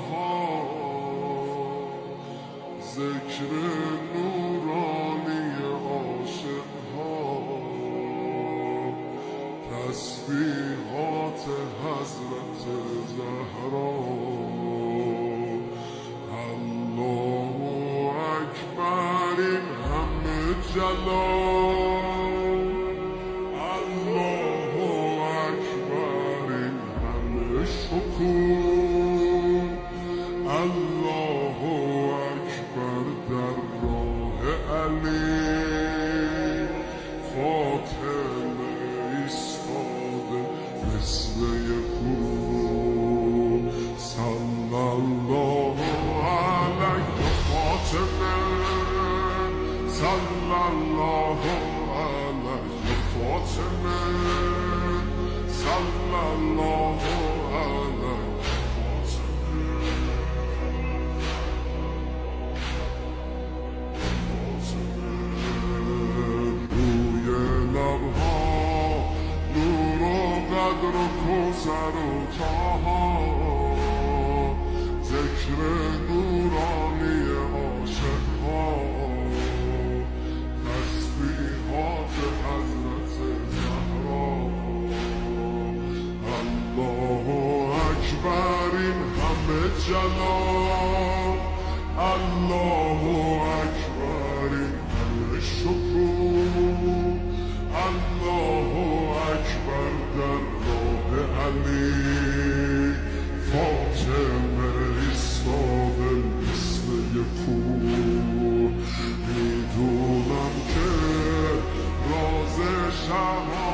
لبها، ذکر نورانی عاشقها، تسبیحات حضرت زهرا. الله اکبر، این همه جلال، الله اکبر، این همه شکوه، الله اکبر در راه علی. فاطمه ایستاده مثل یکو، صلی الله علیه فاطمه، صلی الله علیه فاطمه، صلی الله علیه قدر و کوثر و طاها، ذکر نورانی عاشقها، تسبیحات حضرت زهرا. الله اکبر، این همه جلال، الله اکبر، این همه شکوه، الله اکبر در راه علی. فاطمه ایستاده مثل یکو، میدونم که راز شهر